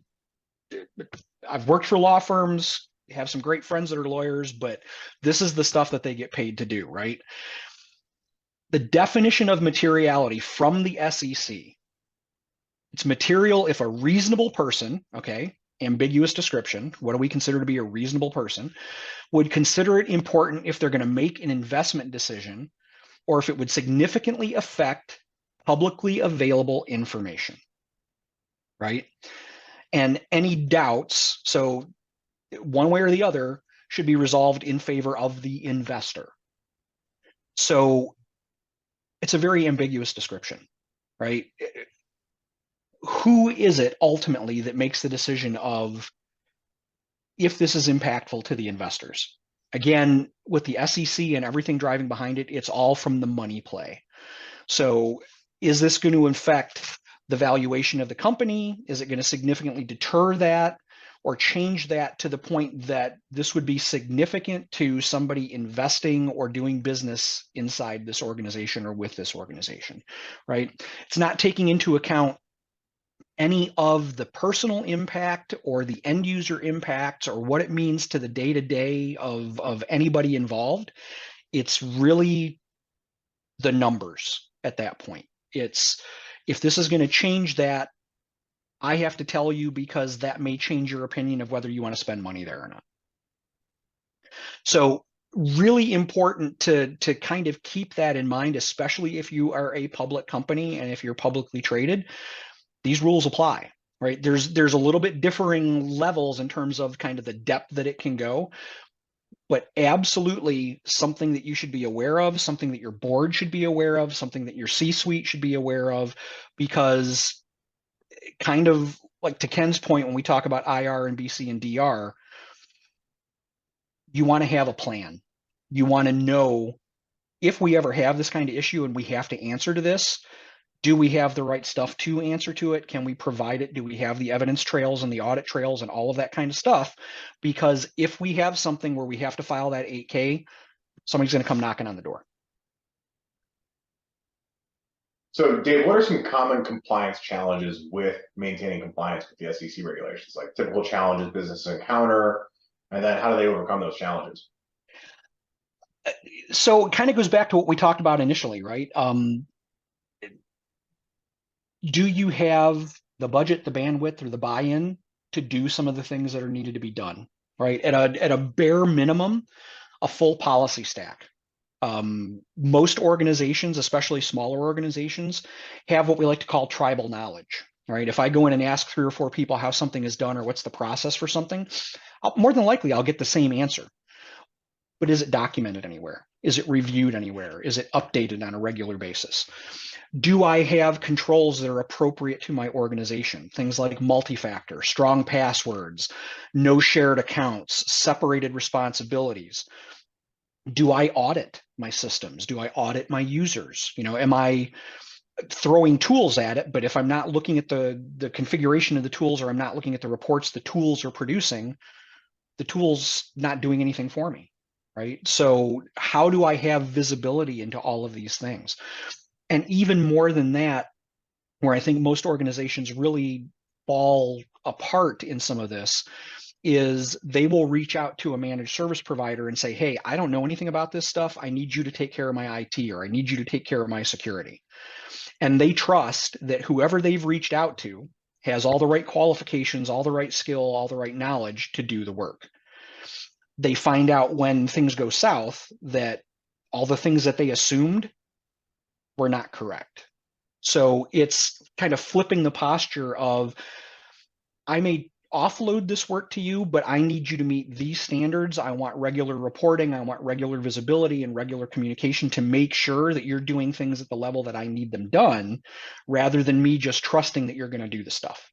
I've worked for law firms, have some great friends that are lawyers, but this is the stuff that they get paid to do, right? The definition of materiality from the SEC, it's material if a reasonable person, okay, ambiguous description, what do we consider to be a reasonable person, would consider it important if they're going to make an investment decision or if it would significantly affect publicly available information, right? And any doubts, so one way or the other, should be resolved in favor of the investor. So it's a very ambiguous description, right? Who is it ultimately that makes the decision of if this is impactful to the investors? Again, with the SEC and everything driving behind it, it's all from the money play. So is this going to affect the valuation of the company? Is it going to significantly deter that or change that to the point that this would be significant to somebody investing or doing business inside this organization or with this organization, right? It's not taking into account any of the personal impact or the end user impacts or what it means to the day-to-day of anybody involved. It's really the numbers at that point. It's if this is going to change that, I have to tell you because that may change your opinion of whether you want to spend money there or not. So really important to kind of keep that in mind, especially if you are a public company and if you're publicly traded. These rules apply, right? There's a little bit differing levels in terms of kind of the depth that it can go, but absolutely something that you should be aware of, something that your board should be aware of, something that your C-suite should be aware of, because kind of like to Ken's point, when we talk about IR and BC and DR, you want to have a plan. You want to know if we ever have this kind of issue and we have to answer to this, do we have the right stuff to answer to it? Can we provide it? Do we have the evidence trails and the audit trails and all of that kind of stuff? Because if we have something where we have to file that 8K, somebody's going to come knocking on the door. So, Dave, what are some common compliance challenges with maintaining compliance with the SEC regulations? Like typical challenges businesses encounter, and then how do they overcome those challenges? So it kind of goes back to what we talked about initially, right? Do you have the budget, the bandwidth, or the buy-in to do some of the things that are needed to be done, right? At a bare minimum, a full policy stack. Most organizations, especially smaller organizations, have what we like to call tribal knowledge, right? If I go in and ask 3 or 4 people how something is done or what's the process for something, more than likely I'll get the same answer. But is it documented anywhere? Is it reviewed anywhere? Is it updated on a regular basis? Do I have controls that are appropriate to my organization? Things like multi-factor, strong passwords, no shared accounts, separated responsibilities. Do I audit my systems? Do I audit my users? You know, am I throwing tools at it? But if I'm not looking at the configuration of the tools, or I'm not looking at the reports the tools are producing, the tool's not doing anything for me, right? So how do I have visibility into all of these things? And even more than that, where I think most organizations really fall apart in some of this, is they will reach out to a managed service provider and say, hey, I don't know anything about this stuff. I need you to take care of my IT, or I need you to take care of my security. And they trust that whoever they've reached out to has all the right qualifications, all the right skill, all the right knowledge to do the work. They find out when things go south that all the things that they assumed were not correct. So it's kind of flipping the posture of, I may offload this work to you, but I need you to meet these standards. I want regular reporting. I want regular visibility and regular communication to make sure that you're doing things at the level that I need them done, rather than me just trusting that you're going to do the stuff.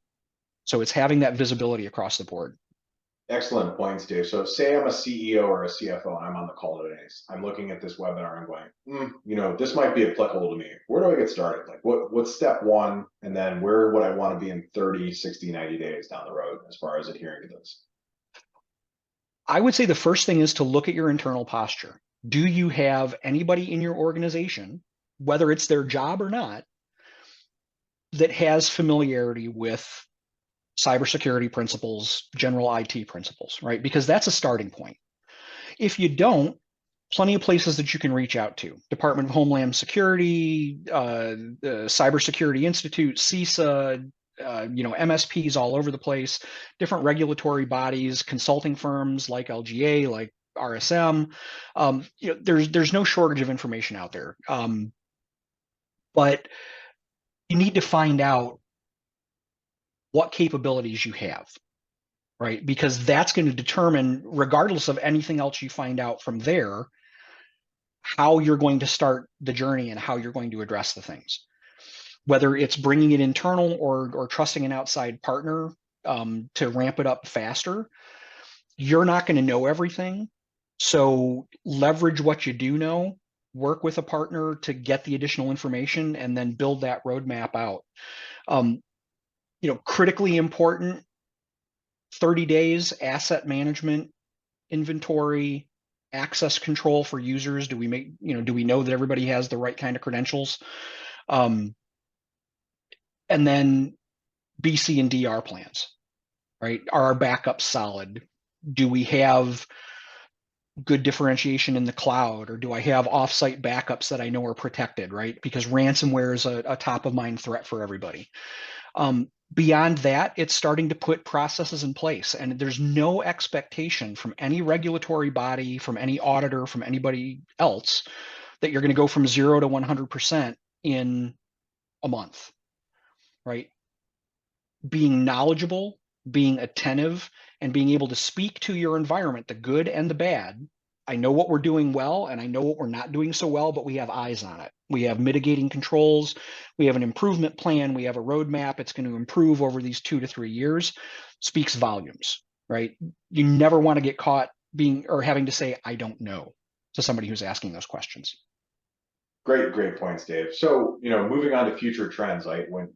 So it's having that visibility across the board. Excellent points, Dave. So say I'm a CEO or a CFO and I'm on the call today. I'm looking at this webinar and going, this might be applicable to me. Where do I get started? Like what's step one? And then where would I want to be in 30, 60, 90 days down the road as far as adhering to this? I would say the first thing is to look at your internal posture. Do you have anybody in your organization, whether it's their job or not, that has familiarity with cybersecurity principles, general IT principles, right? Because that's a starting point. If you don't, plenty of places that you can reach out to: Department of Homeland Security, the Cybersecurity Institute, CISA, MSPs all over the place, different regulatory bodies, consulting firms like LGA, like RSM. There's no shortage of information out there, but you need to find out what capabilities you have, right? Because that's going to determine, regardless of anything else you find out from there, how you're going to start the journey and how you're going to address the things. Whether it's bringing it internal or trusting an outside partner to ramp it up faster, you're not going to know everything. So leverage what you do know, work with a partner to get the additional information, and then build that roadmap out. Critically important, 30 days, asset management, inventory, access control for users. Do we know that everybody has the right kind of credentials? And then BC and DR plans, right? Are our backups solid? Do we have good differentiation in the cloud, or do I have offsite backups that I know are protected, right? Because ransomware is a top of mind threat for everybody. Beyond that, it's starting to put processes in place, and there's no expectation from any regulatory body, from any auditor, from anybody else, that you're going to go from 0 to 100% in a month, right? Being knowledgeable, being attentive, and being able to speak to your environment, the good and the bad. I know what we're doing well, and I know what we're not doing so well, but we have eyes on it. We have mitigating controls. We have an improvement plan. We have a roadmap. It's going to improve over these 2 to 3 years. Speaks volumes, right? You never want to get caught having to say, I don't know, to somebody who's asking those questions. Great points, Dave. So, moving on to future trends, like what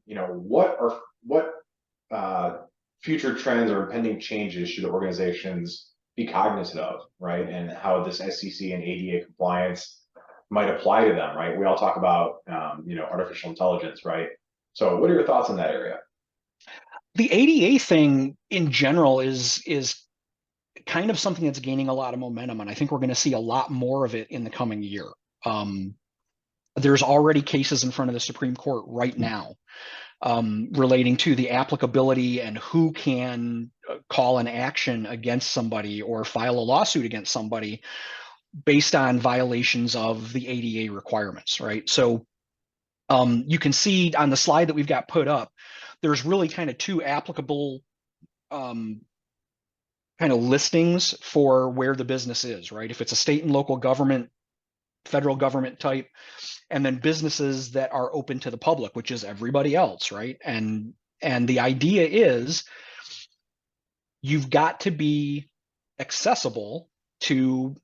future trends or impending changes should organizations be cognizant of, right? And how this SEC and ADA compliance might apply to them, right? We all talk about, artificial intelligence, right? So what are your thoughts on that area? The ADA thing in general is kind of something that's gaining a lot of momentum, and I think we're going to see a lot more of it in the coming year. There's already cases in front of the Supreme Court right now relating to the applicability and who can call an action against somebody or file a lawsuit against somebody based on violations of the ADA requirements, right? So you can see on the slide that we've got put up, there's really kind of two applicable kind of listings for where the business is, right? If it's a state and local government, federal government type, and then businesses that are open to the public, which is everybody else, right? And the idea is you've got to be accessible to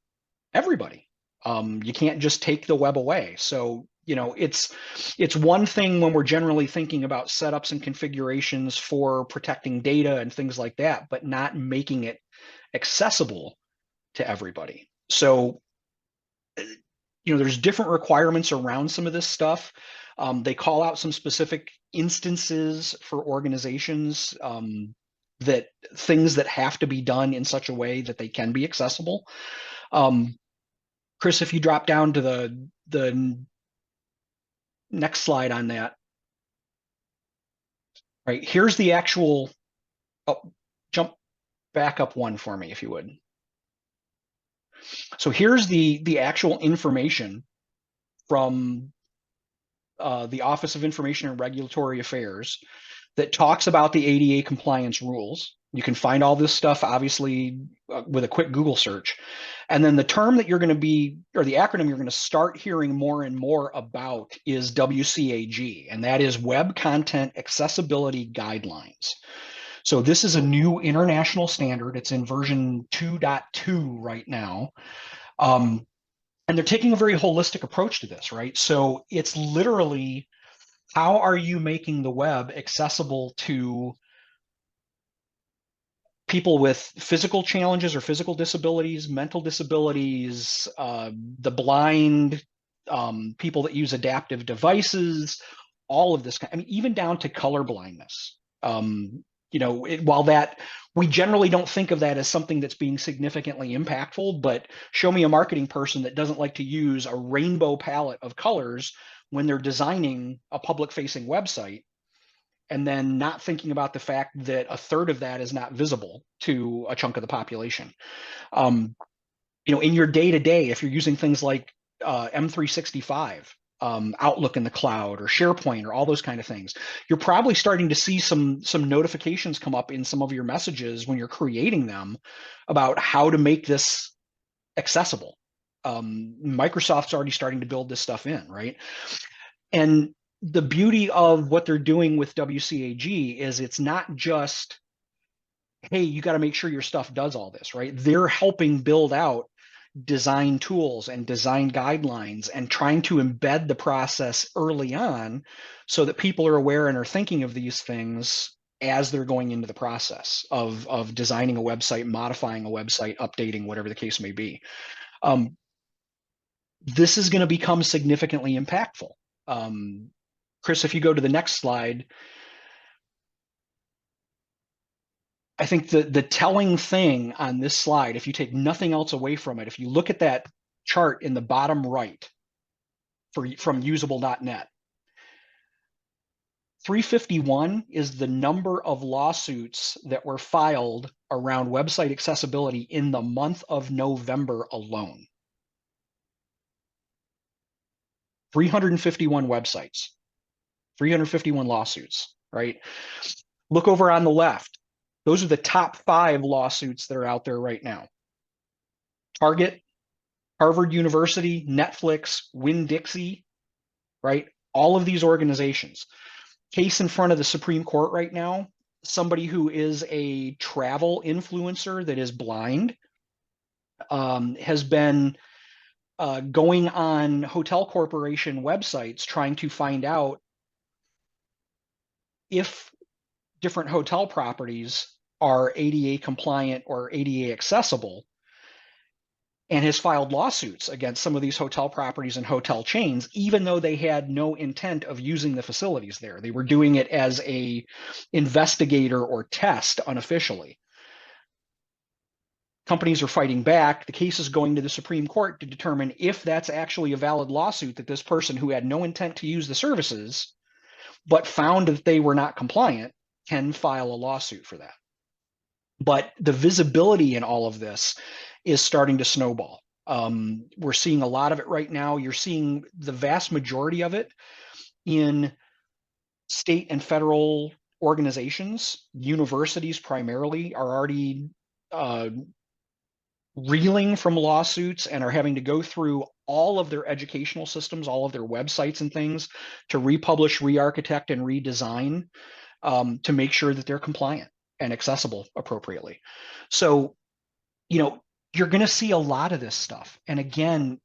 everybody. You can't just take the web away. So, it's one thing when we're generally thinking about setups and configurations for protecting data and things like that, but not making it accessible to everybody. So, there's different requirements around some of this stuff. They call out some specific instances for organizations, that things that have to be done in such a way that they can be accessible. Chris, if you drop down to the next slide on that. right? Here's the actual, oh, jump back up one for me, if you would. So here's the actual information from the Office of Information and Regulatory Affairs that talks about the ADA compliance rules. You can find all this stuff, obviously, with a quick Google search. And then the term that you're going to be, or the acronym you're going to start hearing more and more about is WCAG, and that is Web Content Accessibility Guidelines. So this is a new international standard. It's in version 2.2 right now. And they're taking a very holistic approach to this, right? So it's literally, how are you making the web accessible to people with physical challenges or physical disabilities, mental disabilities, the blind, people that use adaptive devices, all of this. I mean, even down to color blindness. While that, we generally don't think of that as something that's being significantly impactful, but show me a marketing person that doesn't like to use a rainbow palette of colors when they're designing a public-facing website, and then not thinking about the fact that a third of that is not visible to a chunk of the population. In your day-to-day, if you're using things like M365, Outlook in the cloud, or SharePoint, or all those kind of things, you're probably starting to see some notifications come up in some of your messages when you're creating them about how to make this accessible. Microsoft's already starting to build this stuff in, right? And the beauty of what they're doing with WCAG is it's not just, hey, you got to make sure your stuff does all this, right? They're helping build out design tools and design guidelines and trying to embed the process early on so that people are aware and are thinking of these things as they're going into the process of designing a website, modifying a website, updating, whatever the case may be. This is going to become significantly impactful. Chris, if you go to the next slide, I think the telling thing on this slide, if you take nothing else away from it, if you look at that chart in the bottom right from usable.net, 351 is the number of lawsuits that were filed around website accessibility in the month of November alone. 351 websites, 351 lawsuits, right? Look over on the left. Those are the top 5 lawsuits that are out there right now. Target, Harvard University, Netflix, Winn-Dixie, right? All of these organizations. Case in front of the Supreme Court right now, somebody who is a travel influencer that is blind has been going on hotel corporation websites trying to find out if different hotel properties are ADA compliant or ADA accessible, and has filed lawsuits against some of these hotel properties and hotel chains, even though they had no intent of using the facilities there. They were doing it as a investigator or test unofficially. Companies are fighting back. The case is going to the Supreme Court to determine if that's actually a valid lawsuit, that this person who had no intent to use the services but found that they were not compliant can file a lawsuit for that. But the visibility in all of this is starting to snowball. We're seeing a lot of it right now. You're seeing the vast majority of it in state and federal organizations. Universities primarily are already reeling from lawsuits and are having to go through all of their educational systems, all of their websites and things to republish, re-architect, and redesign to make sure that they're compliant and accessible appropriately. So, you're going to see a lot of this stuff. And again,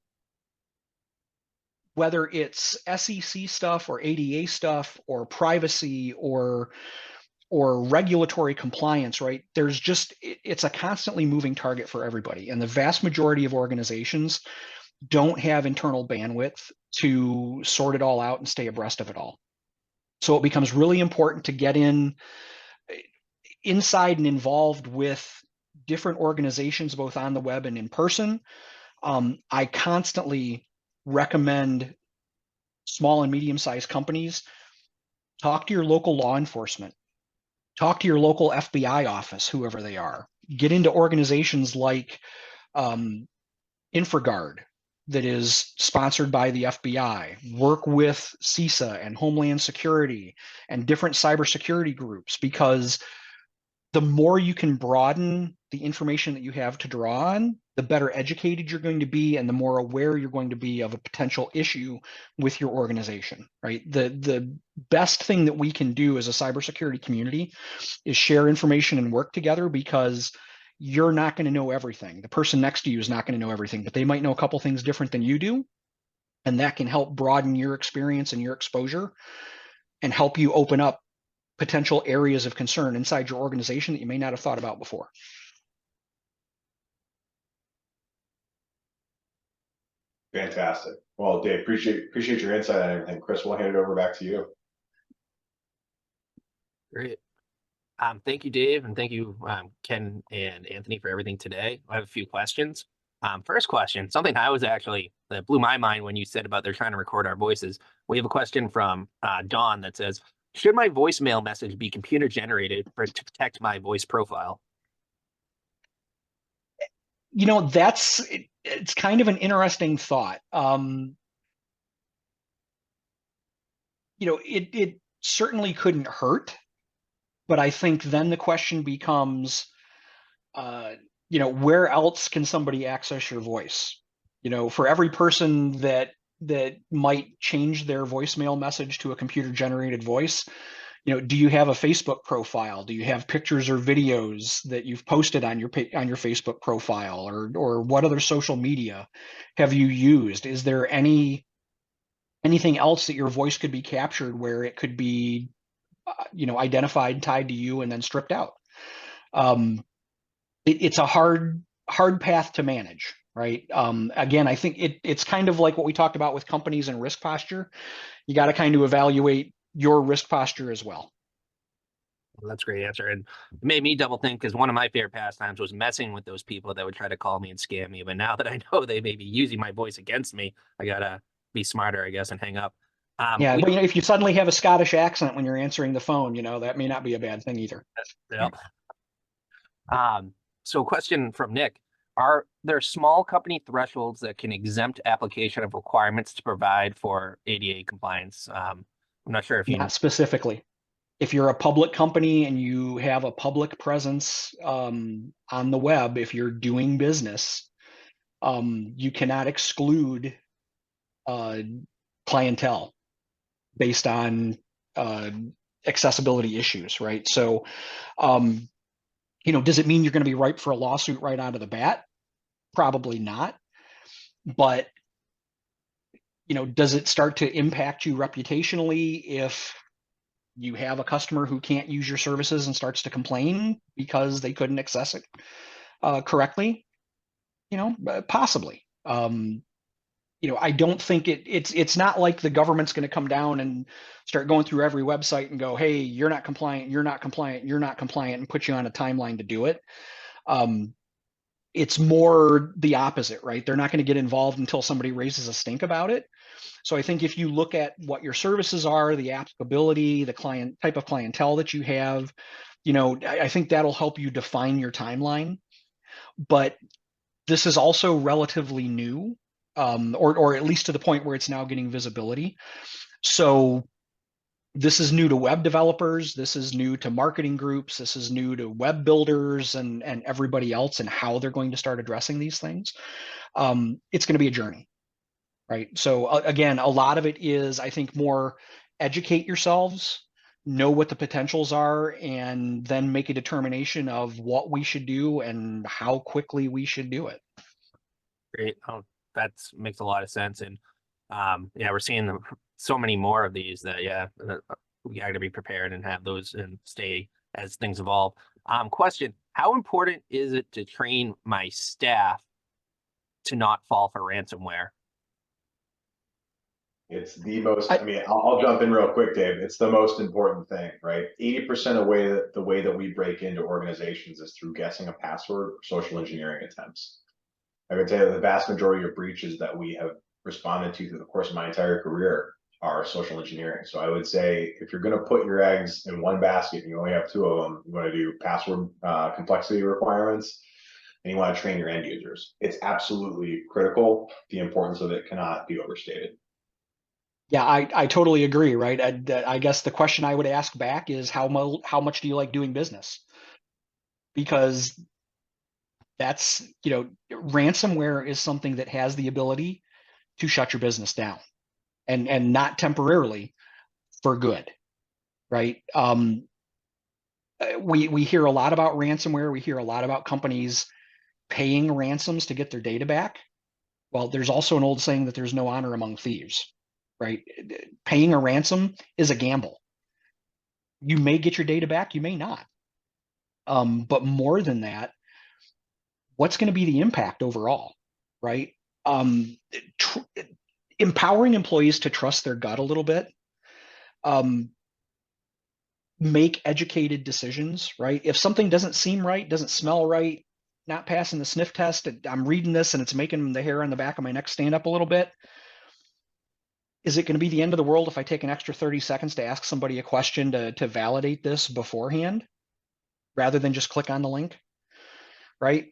whether it's SEC stuff or ADA stuff or privacy or regulatory compliance, right? It's a constantly moving target for everybody. And the vast majority of organizations don't have internal bandwidth to sort it all out and stay abreast of it all. So it becomes really important to get inside and involved with different organizations, both on the web and in person. I constantly recommend small and medium-sized companies talk to your local law enforcement. Talk to your local FBI office, whoever they are. Get into organizations like InfraGard, that is sponsored by the FBI. Work with CISA and Homeland Security and different cybersecurity groups, because the more you can broaden the information that you have to draw on, the better educated you're going to be and the more aware you're going to be of a potential issue with your organization, right? The best thing that we can do as a cybersecurity community is share information and work together, because you're not going to know everything. The person next to you is not going to know everything, but they might know a couple things different than you do. And that can help broaden your experience and your exposure and help you open up potential areas of concern inside your organization that you may not have thought about before. Fantastic. Well, Dave, appreciate your insight on everything. Chris, we'll hand it over back to you. Great. Thank you, Dave, and thank you, Ken and Anthony, for everything today. I have a few questions. First question, something that blew my mind when you said about they're trying to record our voices. We have a question from Dawn that says, should my voicemail message be computer generated to protect my voice profile? You know, it's kind of an interesting thought. You know, it certainly couldn't hurt, but I think then the question becomes, you know, where else can somebody access your voice? You know, for every person that might change their voicemail message to a computer generated voice, you know, do you have a Facebook profile? Do you have pictures or videos that you've posted on your Facebook profile, or what other social media have you used? Is there anything else that your voice could be captured where it could be, you know, identified, tied to you, and then stripped out? It's a hard path to manage, right? Again, I think it's kind of like what we talked about with companies and risk posture. You got to kind of evaluate your risk posture as well. Well, that's a great answer. And it made me double think, because one of my favorite pastimes was messing with those people that would try to call me and scam me. But now that I know they may be using my voice against me, I got to be smarter, I guess, and hang up. Yeah, but you know, if you suddenly have a Scottish accent when you're answering the phone, you know, that may not be a bad thing either. Yeah. So question from Nick, are there small company thresholds that can exempt application of requirements to provide for ADA compliance? I'm not sure if you Not specifically. If you're a public company and you have a public presence on the web, if you're doing business, you cannot exclude clientele based on accessibility issues, right? So, you know, does it mean you're going to be ripe for a lawsuit right out of the bat? Probably not. But, you know, does it start to impact you reputationally if you have a customer who can't use your services and starts to complain because they couldn't access it correctly? You know, possibly. You know, I don't think it's not like the government's going to come down and start going through every website and go, hey, you're not compliant, you're not compliant, you're not compliant, and put you on a timeline to do it. It's more the opposite, right? They're not going to get involved until somebody raises a stink about it. So I think if you look at what your services are, the applicability, the client type of clientele that you have, you know, I think that'll help you define your timeline. But this is also relatively new, or at least to the point where it's now getting visibility. So this is new to web developers. This is new to marketing groups. This is new to web builders and everybody else and how they're going to start addressing these things. It's going to be a journey, right? So again, a lot of it is, I think, more educate yourselves, know what the potentials are, and then make a determination of what we should do and how quickly we should do it. Great. Oh, that makes a lot of sense. And yeah, we're seeing so many more of these that, yeah, we got to be prepared and have those and stay as things evolve. Question, how important is it to train my staff to not fall for ransomware? It's the most, I mean, I'll jump in real quick, Dave. It's the most important thing, right? 80% of the way that we break into organizations is through guessing a password or social engineering attempts. I can tell you the vast majority of breaches that we have responded to through the course of my entire career are social engineering. So I would say if you're going to put your eggs in one basket and you only have two of them, you want to do password complexity requirements, and you want to train your end users. It's absolutely critical. The importance of it cannot be overstated. Yeah, I totally agree, right? I guess the question I would ask back is how much do you like doing business? Because that's, ransomware is something that has the ability to shut your business down, and not temporarily, for good, right? We hear a lot about ransomware. We hear a lot about companies paying ransoms to get their data back. Well, there's also an old saying that there's no honor among thieves, right? Paying a ransom is a gamble. You may get your data back, you may not. But more than that, what's going to be the impact overall, right? Empowering employees to trust their gut a little bit, make educated decisions, right? If something doesn't seem right, doesn't smell right, not passing the sniff test, I'm reading this and it's making the hair on the back of my neck stand up a little bit. Is it going to be the end of the world if I take an extra 30 seconds to ask somebody a question to validate this beforehand, rather than just click on the link? Right.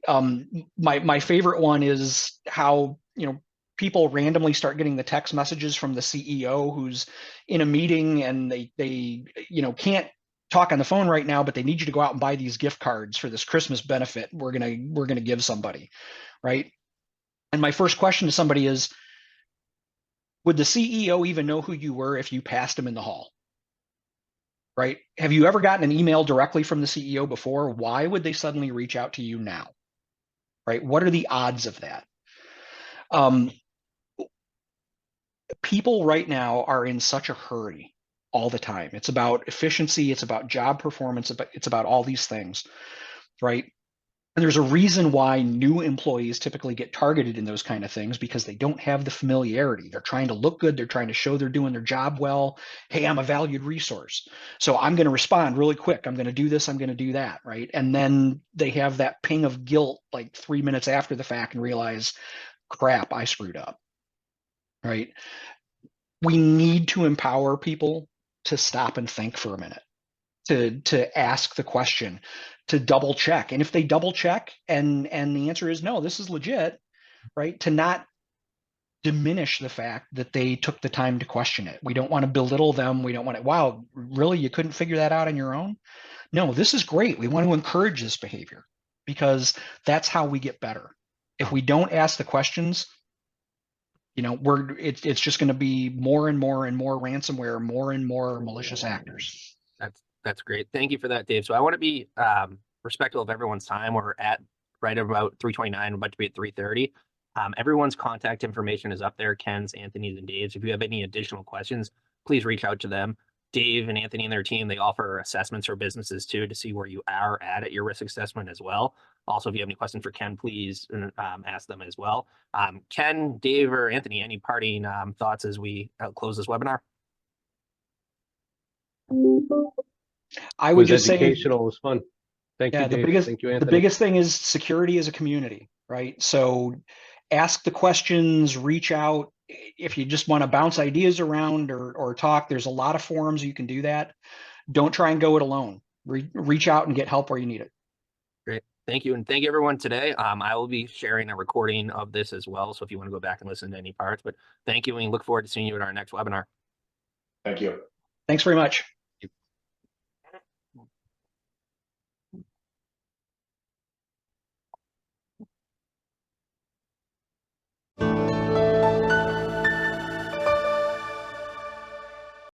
My favorite one is how, people randomly start getting the text messages from the CEO who's in a meeting, and they can't talk on the phone right now, but they need you to go out and buy these gift cards for this Christmas benefit we're gonna give somebody, right? And my first question to somebody is, would the CEO even know who you were if you passed him in the hall? Right? Have you ever gotten an email directly from the CEO before? Why would they suddenly reach out to you now? Right? What are the odds of that? People right now are in such a hurry all the time. It's about efficiency, it's about job performance, it's about all these things, right? And there's a reason why new employees typically get targeted in those kind of things, because they don't have the familiarity. They're trying to look good. They're trying to show they're doing their job well. Hey, I'm a valued resource, so I'm going to respond really quick. I'm going to do this. I'm going to do that, right? And then they have that ping of guilt like 3 minutes after the fact and realize, crap, I screwed up, right? We need to empower people to stop and think for a minute, to ask the question, to double check. And if they double check and the answer is no, this is legit, right? To not diminish the fact that they took the time to question it. We don't want to belittle them. We don't want to, wow, really, you couldn't figure that out on your own? No, this is great. We want to encourage this behavior, because that's how we get better. If we don't ask the questions, it's just going to be more and more and more ransomware, more and more malicious actors. That's great. Thank you for that, Dave. So I want to be respectful of everyone's time. We're at right about 3:29. We're about to be at 3:30. Everyone's contact information is up there: Ken's, Anthony's, and Dave's. If you have any additional questions, please reach out to them. Dave and Anthony and their team, they offer assessments for businesses too, to see where you are at your risk assessment as well. Also, if you have any questions for Ken, please ask them as well. Ken, Dave, or Anthony, any parting thoughts as we close this webinar? I would just educational. It was fun. Thank you, Dave. Thank you, Anthony. The biggest thing is security as a community, right? So ask the questions, reach out. If you just want to bounce ideas around or talk, there's a lot of forums you can do that. Don't try and go it alone. Reach out and get help where you need it. Great. Thank you. And thank you, everyone, today. I will be sharing a recording of this as well, so if you want to go back and listen to any parts. But thank you, and we look forward to seeing you at our next webinar. Thank you. Thanks very much.